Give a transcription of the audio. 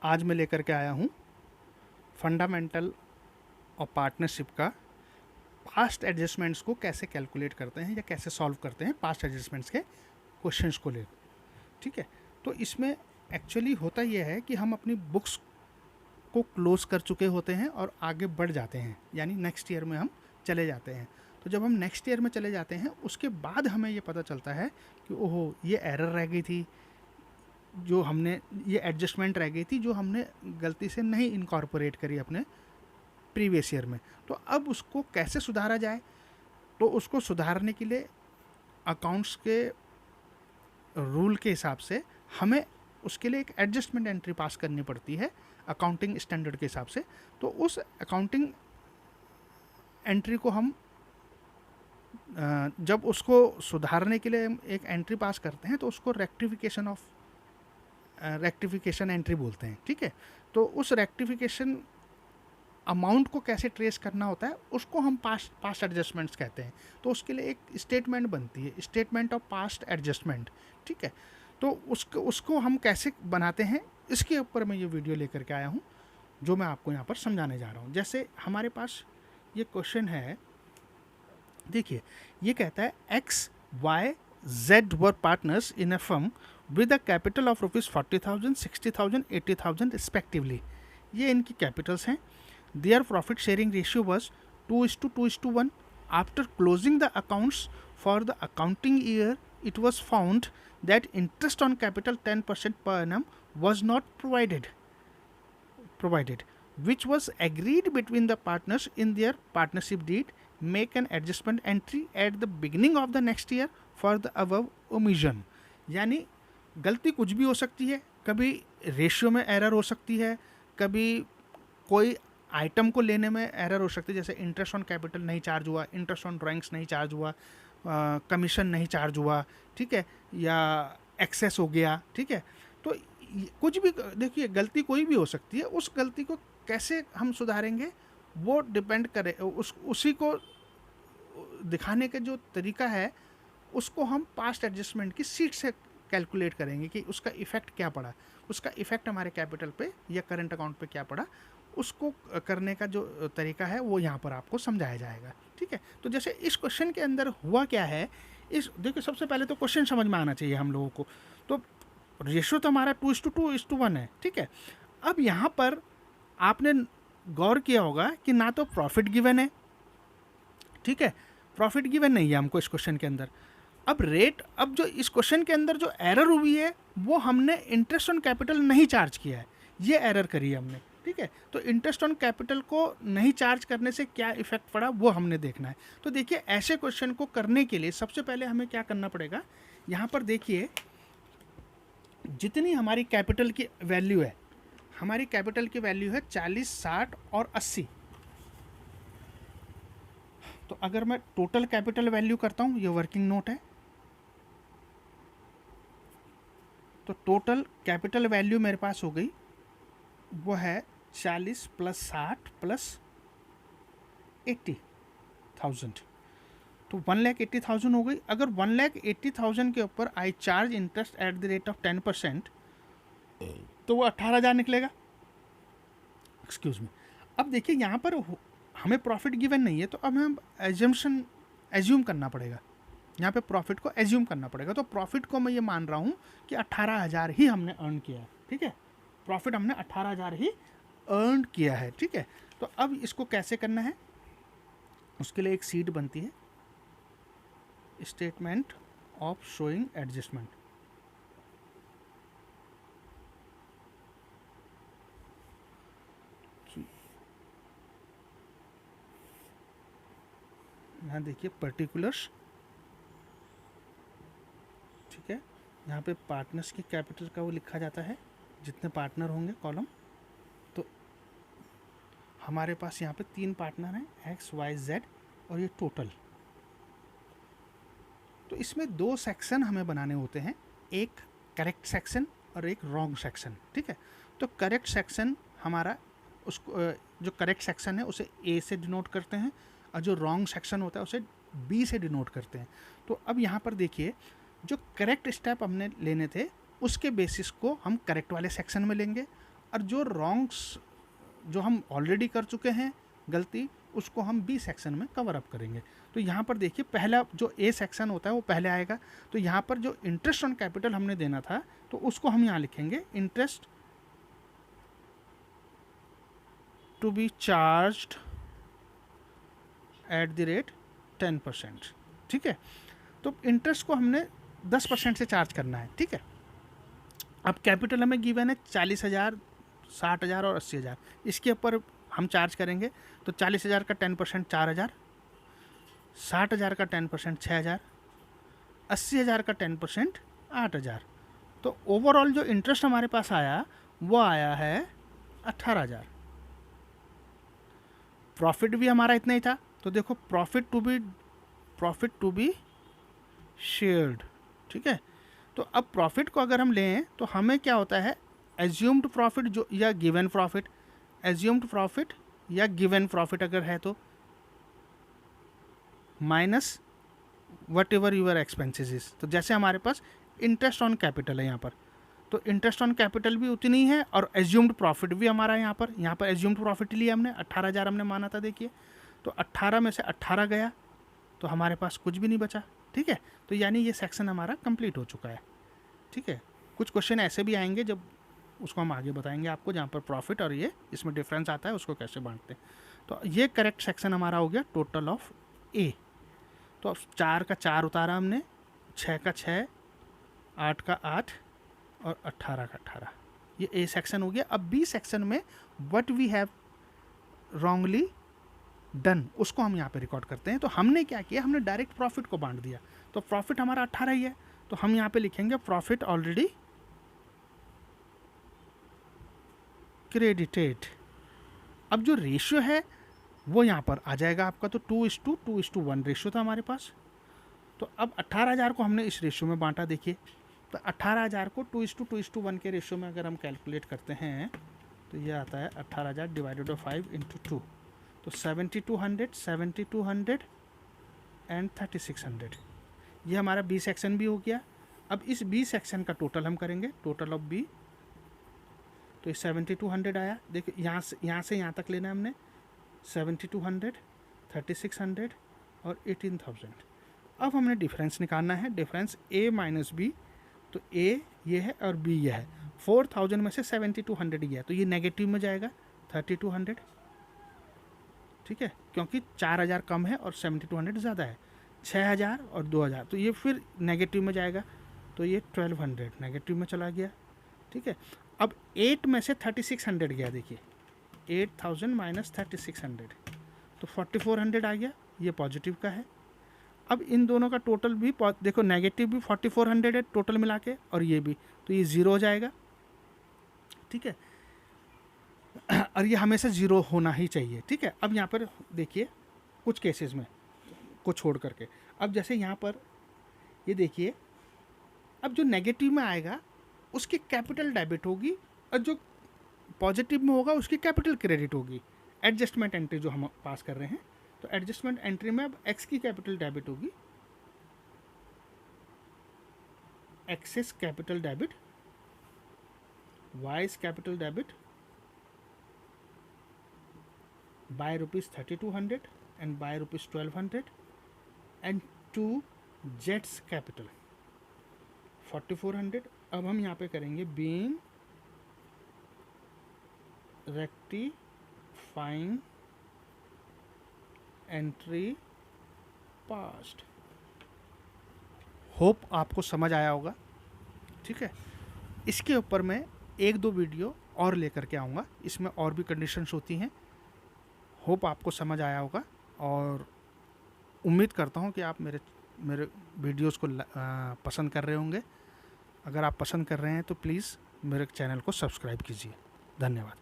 आज मैं लेकर के आया हूँ फंडामेंटल और पार्टनरशिप का पास्ट एडजस्टमेंट्स को कैसे कैलकुलेट करते हैं या कैसे सॉल्व करते हैं पास्ट एडजस्टमेंट्स के क्वेश्चंस को लेकर। ठीक है, तो इसमें एक्चुअली होता यह है कि हम अपनी बुक्स को क्लोज कर चुके होते हैं और आगे बढ़ जाते हैं, यानी नेक्स्ट ईयर में हम चले जाते हैं। तो जब हम नेक्स्ट ईयर में चले जाते हैं उसके बाद हमें ये पता चलता है कि ओहो ये एरर रह गई थी, जो हमने ये एडजस्टमेंट रह गई थी जो हमने गलती से नहीं इनकॉर्पोरेट करी अपने प्रीवियस ईयर में। तो अब उसको कैसे सुधारा जाए, तो उसको सुधारने के लिए अकाउंट्स के रूल के हिसाब से हमें उसके लिए एक एडजस्टमेंट एंट्री पास करनी पड़ती है अकाउंटिंग स्टैंडर्ड के हिसाब से। तो उस अकाउंटिंग एंट्री को हम जब उसको सुधारने के लिए एक एंट्री पास करते हैं तो उसको रेक्टिफिकेशन एंट्री बोलते हैं। ठीक है, तो उस रेक्टिफिकेशन अमाउंट को कैसे ट्रेस करना होता है उसको हम पास्ट एडजस्टमेंट्स कहते हैं। तो उसके लिए एक स्टेटमेंट बनती है, स्टेटमेंट ऑफ पास्ट एडजस्टमेंट। ठीक है, तो उसको हम कैसे बनाते हैं इसके ऊपर मैं ये वीडियो लेकर के आया हूँ जो मैं आपको यहाँ पर समझाने जा रहा हूँ। जैसे हमारे पास ये क्वेश्चन है, देखिए ये कहता है X Y Z were partners in a firm with a capital of ₹40,000, 60,000, 80,000 respectively. ये इनकी कैपिटल्स हैं। Their profit sharing ratio was 2:2:1। After closing the accounts for the accounting year it was found that interest on capital 10% per annum was not provided, which was agreed between the partners in their partnership deed. Make an adjustment entry at the beginning of the next year for the above omission. यानी गलती कुछ भी हो सकती है, कभी ratio में error हो सकती है, कभी कोई आइटम को लेने में एरर हो सकती है, जैसे इंटरेस्ट ऑन कैपिटल नहीं चार्ज हुआ, इंटरेस्ट ऑन ड्राइंग्स नहीं चार्ज हुआ, कमीशन नहीं चार्ज हुआ, ठीक है, या एक्सेस हो गया। ठीक है, तो कुछ भी देखिए गलती कोई भी हो सकती है। उस गलती को कैसे हम सुधारेंगे वो डिपेंड करे, उसी को दिखाने का जो तरीका है उसको हम पास्ट एडजस्टमेंट की सीट से कैलकुलेट करेंगे कि उसका इफ़ेक्ट क्या पड़ा, उसका इफ़ेक्ट हमारे कैपिटल पे या करंट अकाउंट पे क्या पड़ा। उसको करने का जो तरीका है वो यहाँ पर आपको समझाया जाएगा। ठीक है, तो जैसे इस क्वेश्चन के अंदर हुआ क्या है, इस देखिए सबसे पहले तो क्वेश्चन समझ में आना चाहिए हम लोगों को। तो रेशियो तो हमारा 2:2:1 है। ठीक है, अब यहाँ पर आपने गौर किया होगा कि ना तो प्रॉफिट गिवन है, ठीक है, प्रॉफिट गिवन नहीं है हमको इस क्वेश्चन के अंदर। अब जो इस क्वेश्चन के अंदर जो एरर हुई है वो हमने इंटरेस्ट ऑन कैपिटल नहीं चार्ज किया है, ये एरर करी है हमने। ठीक है, तो इंटरेस्ट ऑन कैपिटल को नहीं चार्ज करने से क्या इफेक्ट पड़ा वो हमने देखना है। तो देखिए ऐसे क्वेश्चन को करने के लिए सबसे पहले हमें क्या करना पड़ेगा, यहाँ पर देखिए जितनी हमारी कैपिटल की वैल्यू है, हमारी कैपिटल की वैल्यू है 40, 60 और 80। तो अगर मैं टोटल कैपिटल वैल्यू करता हूँ, ये वर्किंग नोट है, तो टोटल कैपिटल वैल्यू मेरे पास हो गई वो है 40 + 60 + 80,000, तो 1,80,000 हो गई। अगर 1,80,000 के ऊपर आई charge interest eight the rate of 10%, तो वो 18,000 निकलेगा। Excuse me. अब देखिए यहाँ पर हमें प्रॉफिट गिवन नहीं है, तो अब हमें एज्यूम करना पड़ेगा, यहाँ पे प्रॉफिट को एज्यूम करना पड़ेगा। तो प्रॉफिट को मैं ये मान रहा हूँ कि 18,000 ही हमने अर्न किया है। ठीक है, प्रॉफिट हमने 18,000 ही अर्न किया है। ठीक है, तो अब इसको कैसे करना है, उसके लिए एक सीट बनती है, स्टेटमेंट ऑफ शोइंग एडजस्टमेंट। यहाँ देखिए पर्टिकुलर्स, ठीक है, यहाँ पे पार्टनर्स की कैपिटल का वो लिखा जाता है, जितने पार्टनर होंगे कॉलम। तो हमारे पास यहाँ पे 3 पार्टनर हैं, एक्स वाई जेड, और ये टोटल। तो इसमें 2 सेक्शन हमें बनाने होते हैं, एक करेक्ट सेक्शन और एक रॉन्ग सेक्शन। ठीक है, तो करेक्ट सेक्शन हमारा उसको जो करेक्ट सेक्शन है उसे ए से डिनोट करते हैं, और जो रॉन्ग सेक्शन होता है उसे बी से डिनोट करते हैं। तो अब यहाँ पर देखिए जो करेक्ट स्टेप हमने लेने थे उसके बेसिस को हम करेक्ट वाले सेक्शन में लेंगे, और जो रॉन्ग्स जो हम ऑलरेडी कर चुके हैं गलती, उसको हम बी सेक्शन में कवर अप करेंगे। तो यहाँ पर देखिए पहला जो ए सेक्शन होता है वो पहले आएगा। तो यहाँ पर जो इंटरेस्ट ऑन कैपिटल हमने देना था तो उसको हम यहाँ लिखेंगे interest to be charged at the rate 10%। ठीक है, तो इंटरेस्ट को हमने 10% से चार्ज करना है। ठीक है, अब कैपिटल हमें गिवन है 40,000, 60,000 और 80,000, इसके ऊपर हम चार्ज करेंगे। तो 40,000 का 10% 4,000, 60,000 का 10% 6,000, 80,000 का 10% 8,000। तो ओवरऑल जो इंटरेस्ट हमारे पास आया वो आया है 18,000। प्रॉफिट भी हमारा इतना ही था। तो देखो प्रॉफिट टू बी शेयर्ड। ठीक है, तो अब प्रॉफिट को अगर हम लें तो हमें क्या होता है, एज्यूम्ड प्रॉफिट जो या गिवन प्रॉफिट, एज्यूम्ड प्रॉफिट या गिवन प्रॉफिट अगर है तो minus whatever your expenses is. तो जैसे हमारे पास इंटरेस्ट ऑन कैपिटल है यहाँ पर, तो इंटरेस्ट ऑन कैपिटल भी उतनी है और एज्यूम्ड प्रॉफिट भी हमारा यहाँ पर एज्यूम्ड प्रॉफिट लिया हमने 18,000 हमने माना था। देखिए तो 18 में से 18 गया तो हमारे पास कुछ भी नहीं बचा। ठीक है, तो यानी ये सेक्शन हमारा कंप्लीट हो चुका है। ठीक है, कुछ क्वेश्चन ऐसे भी आएंगे जब उसको हम आगे बताएंगे आपको, जहाँ पर प्रॉफिट और ये इसमें डिफरेंस आता है उसको कैसे बांटते हैं। तो ये करेक्ट सेक्शन हमारा हो गया टोटल ऑफ ए। तो अब 4 का 4 उतारा हमने, 6 का 6, 8 का 8 और 18 का 18। ये ए सेक्शन हो गया। अब बी सेक्शन में what we have wrongly done उसको हम यहाँ पे रिकॉर्ड करते हैं। तो हमने क्या किया, हमने डायरेक्ट प्रॉफिट को बांट दिया। तो प्रॉफिट हमारा 18 ही है, तो हम यहाँ पे लिखेंगे प्रॉफिट ऑलरेडी क्रेडिटेड। अब जो रेशियो है वो यहाँ पर आ जाएगा आपका, तो 2:1 रेशियो था हमारे पास। तो अब 18,000 को हमने इस रेशियो में बांटा। देखिए तो 18,000 को 2:1 के रेशियो में अगर हम कैलकुलेट करते हैं तो ये आता है 18,000 डिवाइडेड बाई 5 इंटू 2, तो 7,200 एंड 3,600। ये हमारा बी सेक्शन भी हो गया। अब इस बी सेक्शन का टोटल हम करेंगे, टोटल ऑफ बी। तो ये 7,200 आया। देखिए यहाँ से यहाँ तक लेना है हमने, 7,200, 3,600 और 18,000। अब हमने डिफरेंस निकालना है, डिफरेंस ए माइनस बी। तो ए ये है और बी ये है। 4,000 में से 7,200 गया तो ये नेगेटिव में जाएगा 3,200। ठीक है, क्योंकि 4,000 कम है और 7,200 ज़्यादा है। 6,000 और 2,000 तो ये फिर नेगेटिव में जाएगा, तो ये 1,200 नेगेटिव में चला गया। ठीक है, अब 8 में से 3,600 गया। देखिए 8,000 माइनस 3,600 तो 4,400 आ गया, ये पॉजिटिव का है। अब इन दोनों का टोटल भी देखो, नेगेटिव भी 4,400 है टोटल मिला के, और ये भी, तो ये ज़ीरो हो जाएगा। ठीक है, और ये हमेशा ज़ीरो होना ही चाहिए। ठीक है, अब यहाँ पर देखिए कुछ केसेस में को छोड़ करके, अब जैसे यहाँ पर ये देखिए, अब जो नेगेटिव में आएगा उसकी कैपिटल डेबिट होगी और जो पॉजिटिव में होगा उसकी कैपिटल क्रेडिट होगी। एडजस्टमेंट एंट्री जो हम पास कर रहे हैं, तो एडजस्टमेंट एंट्री में अब एक्स की कैपिटल डेबिट होगी, X's capital debit, Y's capital debit by ₹3,200 and by ₹1,200 and to जेट्स कैपिटल 4,400। अब हम यहाँ पे करेंगे being rectifying entry passed. Hope आपको समझ आया होगा। ठीक है, इसके ऊपर मैं 1-2 वीडियो और लेकर के आऊँगा, इसमें और भी कंडीशंस होती हैं। होप आपको समझ आया होगा और उम्मीद करता हूँ कि आप मेरे वीडियोस को पसंद कर रहे होंगे। अगर आप पसंद कर रहे हैं तो प्लीज़ मेरे चैनल को सब्सक्राइब कीजिए। धन्यवाद।